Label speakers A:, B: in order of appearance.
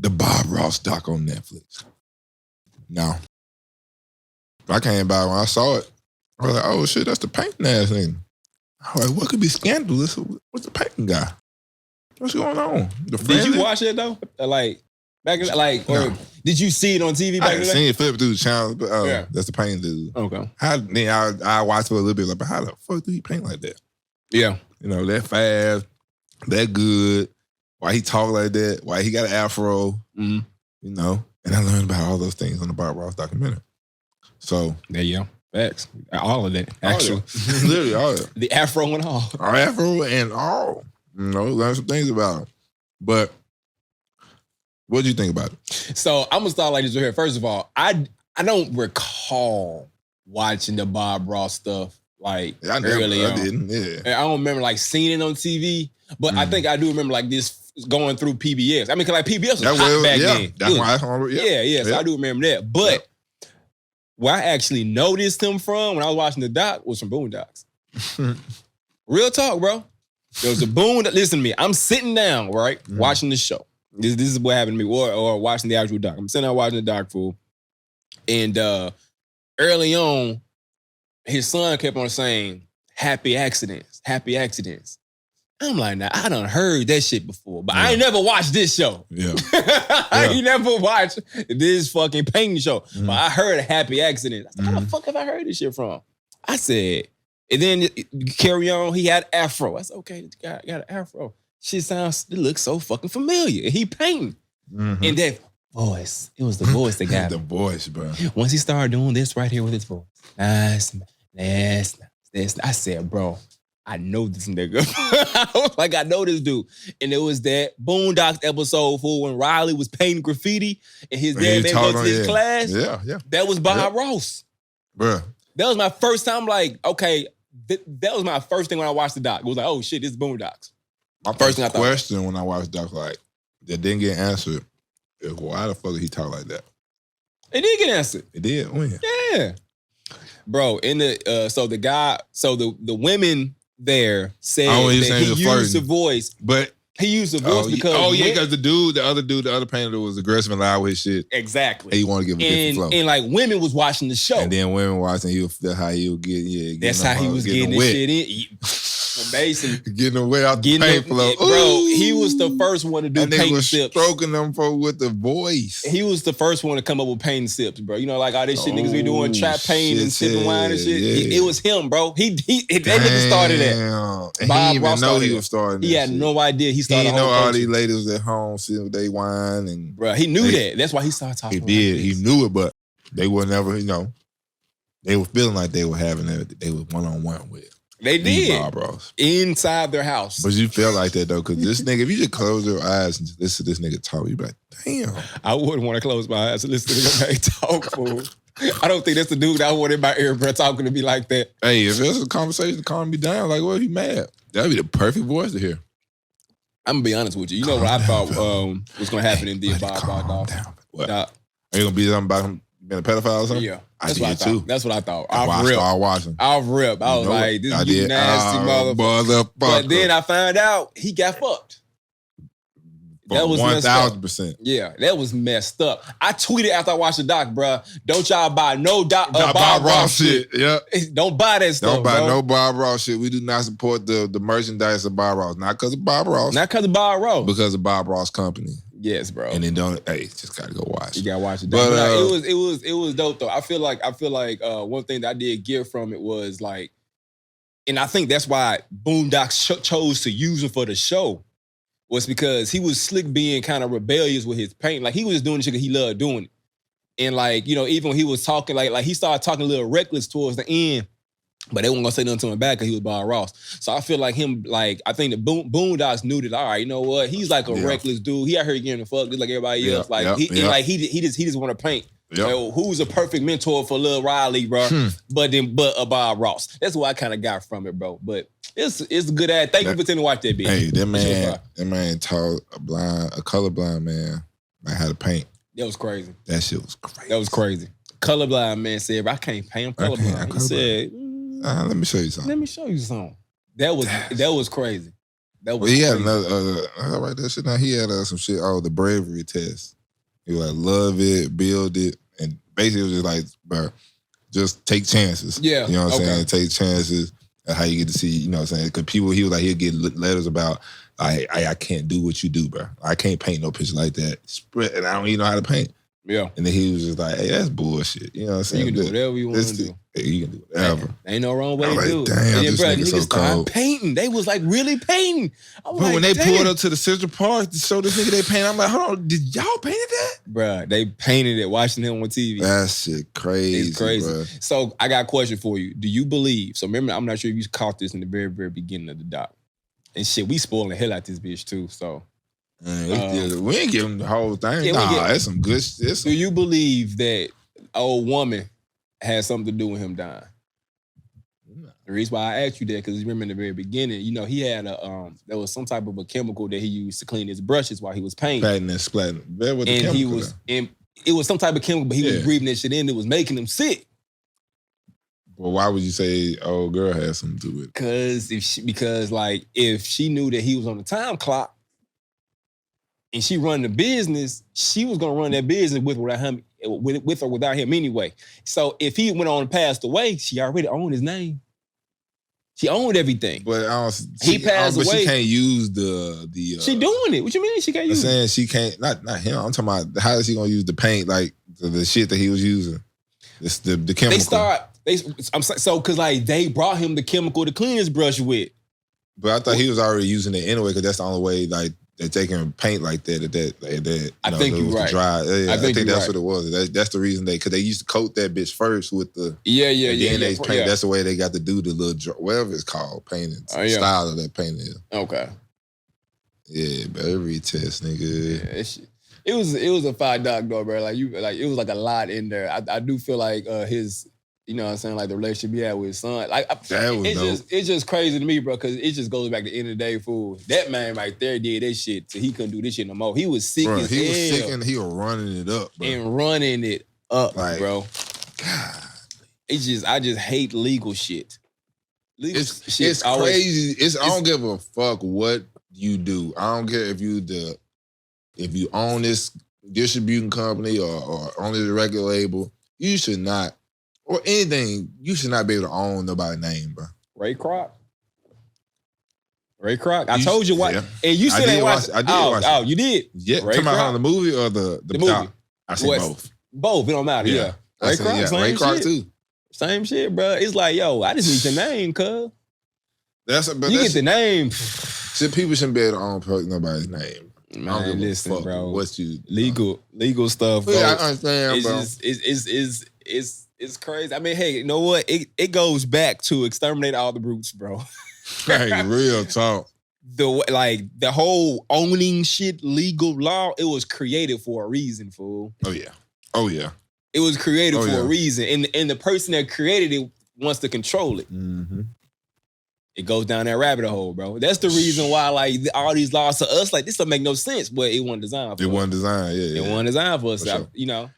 A: the Bob Ross doc on Netflix. No. I came by when I saw it. I was like, oh shit, that's the painting ass thing. I was like, what could be scandalous? What's the painting guy? What's going on?
B: Did you watch it though? Like back in or did you see it on TV back in the day?
A: I seen it flip through the channel, but that's the painting dude.
B: Okay.
A: I watched for a little bit, like, but how the fuck do he paint like that?
B: Yeah.
A: You know, that fast, that good. Why he talk like that? Why he got an afro?
B: Mm-hmm.
A: You know, and I learned about all those things on the Bob Ross documentary. So
B: there you go. Facts. All of that, actually.
A: Literally all of it.
B: The afro and all.
A: Afro and all. You know, learn some things about it. But what do you think about it?
B: So I'm gonna start like this right here. First of all, I don't recall watching the Bob Ross stuff like early on.
A: I didn't, yeah.
B: I don't remember like seeing it on TV, but I think I do remember like this going through PBS. I mean, cause like PBS was hot back then.
A: That's why I remember.
B: Yeah. So I do remember that. But where I actually noticed him from when I was watching the doc was from Boondocks. Real talk, bro. There was a listen to me. I'm sitting down, right, watching the show. This is what happened to me, or watching the actual doc. I'm sitting down watching the doc, fool. And early on, his son kept on saying, happy accidents. I'm like, nah, I done heard that shit before, but I ain't never watched this show.
A: Yeah.
B: I ain't never watched this fucking painting show. But I heard a happy accident. I said, how the fuck have I heard this shit from? I said, and then carry on, he had afro. I said, okay, this guy got an afro. Shit it looks so fucking familiar. And he painting. And that voice, it was the voice that got
A: the voice, bro.
B: Once he started doing this right here with his voice, nice. I said, bro, I know this nigga. I was like, I know this dude. And it was that Boondocks episode, fool, when Riley was painting graffiti and his dad made go to his class.
A: Yeah.
B: That was Bob Ross.
A: Bro.
B: That was my first time, like, okay, that was my first thing when I watched the doc. It was like, oh shit, this is Boondocks.
A: My first thing question when I watched the doc, like, that didn't get answered, is why the fuck did he talk like that?
B: It did get answered.
A: It did? When?
B: Yeah. Bro, in the the women there said that he used the voice.
A: But
B: he used the voice because
A: because the other painter was aggressive and loud with his shit.
B: Exactly.
A: And he wanted to give a different flow.
B: And like women was watching the show.
A: And then women watching, he would feel how he would get,
B: that's how he was getting this shit in. Basically,
A: getting away out the paint flow.
B: Bro, he was the first one to do paint sips.
A: Stroking them with the voice.
B: He was the first one to come up with paint sips, bro. You know, like all this shit niggas be doing, trap paint and sipping wine and shit. Yeah. It was him, bro. That nigga started that.
A: And he didn't even know he was starting that.
B: He had no idea. He started.
A: He didn't know all these ladies was at home sitting with their wine and.
B: Bro, he knew that. That's why he started talking.
A: He did. He knew it, but they were never. You know, they were feeling like they were having it. They were 1-on-1 with.
B: They did.
A: Bob Ross.
B: Inside their house.
A: But you felt like that, though, because this nigga, if you just close your eyes and listen to this nigga talk, you be like, damn.
B: I wouldn't want to close my eyes and listen to this nigga talk, fool. I don't think that's the dude I want in my ear, bro, talking to me like that.
A: Hey, if there's a conversation to calm me down, like, what if he mad? That'd be the perfect voice to hear.
B: I'm going to be honest with you. You know what I thought was going to happen in the Bob Ross?
A: What? Are you going to be something about him being a pedophile or something?
B: Yeah.
A: That's what I thought. Too.
B: That's what I thought.
A: I started watching.
B: Off rip. I was like, this is nasty motherfucker. But then I found out he got fucked. That was
A: 1,000%.
B: Yeah, that was messed up. I tweeted after I watched the doc, bro. Don't y'all buy no Bob Ross shit.
A: Yeah.
B: Don't buy that stuff.
A: Don't buy no Bob Ross shit. We do not support the merchandise of Bob Ross. Not because of Bob Ross.
B: Not because of Bob Ross.
A: Because of Bob Ross Company.
B: Yes, bro.
A: And then just gotta go watch.
B: You gotta watch it. But it was dope though. I feel like one thing that I did get from it was like, and I think that's why Boondocks chose to use him for the show, was because he was slick being kind of rebellious with his paint. Like he was doing shit because he loved doing it. And like, you know, even when he was talking, like he started talking a little reckless towards the end, but they weren't gonna say nothing to him back because he was Bob Ross. So I feel like him, like, I think the Boondocks knew that, all right, you know what? He's like a reckless dude. He out here getting the fuck just like everybody else. Like he just want to paint. Yep. Like, who's a perfect mentor for Lil Riley, bro? But a Bob Ross. That's what I kind of got from it, bro. But it's a good ad. Thank you for telling me to watch that bitch.
A: Hey, that man taught a colorblind man like how to paint.
B: That was crazy.
A: That shit was crazy.
B: That was crazy. Colorblind man said, I can't paint. I'm colorblind. He said,
A: let me show you something.
B: Let me show you something. That was crazy. That was
A: Well, he had
B: crazy.
A: another. I write that shit down. He had some shit. Oh, the bravery test. He was like, love it, build it, and basically it was just like, bro, just take chances.
B: Yeah,
A: you know what I'm
B: okay.
A: saying. Take chances. That's how you get to see. You know what I'm saying. Because people, he was like, he'll get letters about, I can't do what you do, bro. I can't paint no picture like that. Spread, and I don't even know how to paint.
B: Yeah.
A: And then he was just like, hey, that's bullshit. You know what I'm saying?
B: You can do whatever you want to do.
A: Hey, you can do whatever.
B: Ain't no wrong way to
A: like,
B: do it.
A: damn,
B: And then,
A: this
B: bro,
A: nigga so
B: niggas started
A: cold.
B: painting. They was like really painting.
A: But when they pulled up to the Central Park to show this nigga they paint, I'm like, hold on, did y'all painted that?
B: Bruh, they painted it watching him on TV.
A: That shit crazy.
B: It's crazy.
A: Bruh.
B: So I got a question for you. Do you believe, so remember, I'm not sure if you caught this in the very, very beginning of the doc. And shit, we spoiling the hell out this bitch too, so.
A: Man, we ain't give him the whole thing.
B: Yeah,
A: that's some good shit.
B: Do you believe that an old woman had something to do with him dying?
A: No.
B: The reason why I asked you that, because you remember in the very beginning, you know, he had there was some type of a chemical that he used to clean his brushes while he was painting.
A: Patting and splatting.
B: And it was some type of chemical, but he was breathing that shit in. It was making him sick.
A: Well, why would you say old girl had something to do with it?
B: Because if she knew that he was on the time clock and she run the business, she was gonna run that business with or without him anyway. So if he went on and passed away, she already owned his name. She owned everything.
A: But
B: he passed away.
A: But she can't use the.
B: She doing it. What you mean she can't use it?
A: I'm saying she can't. Not him. I'm talking about how is she gonna use the paint like the shit that he was using? It's the chemical.
B: Because they brought him the chemical to clean his brush with.
A: But I thought he was already using it anyway because that's the only way that they can paint like that.
B: I think you're right.
A: Dry. Yeah, I think that's
B: right.
A: what it was. That's the reason because they used to coat that bitch first with the
B: they
A: paint. That's the way they got to do the little whatever it's called painting style of that painting.
B: Okay.
A: Yeah, battery test, nigga.
B: Yeah, it was a fire doc though, bro. It was like a lot in there. I do feel like his. You know what I'm saying? Like the relationship he had with his son. It's just crazy to me, bro, because it just goes back to the end of the day, fool. That man right there did that shit till he couldn't do this shit no more. He was sick as hell.
A: He was sick and he was running it up, bro.
B: And running it up, bro.
A: God.
B: I just hate legal shit.
A: It's crazy. I don't give a fuck what you do. I don't care if you own this distributing company or own this record label. You should not. Or anything, you should not be able to own nobody's name, bro.
B: Ray Kroc. I told you what.
A: Yeah.
B: And you still ain't watched it.
A: I did watch it.
B: Oh, you did?
A: Yeah. Talking about the movie or the
B: movie?
A: I see both.
B: Both. It don't matter. Yeah. Ray Kroc
A: too.
B: Same shit, bro. It's like, yo, I just need the name, cuz. You get the name.
A: People shouldn't be able to own nobody's name.
B: Man, listen, bro.
A: What you
B: legal stuff, bro.
A: Yeah, I understand, bro.
B: It's crazy. I mean, hey, you know what? It goes back to exterminate all the brutes, bro.
A: Hey, real talk.
B: The whole owning shit, legal law, it was created for a reason, fool.
A: Oh yeah.
B: It was created for a reason. And the person that created it wants to control it.
A: Mm-hmm.
B: It goes down that rabbit hole, bro. That's the reason why, all these laws to us, this don't make no sense. But it wasn't designed for us.
A: It wasn't designed, yeah.
B: It wasn't designed for us.
A: Sure.
B: You know.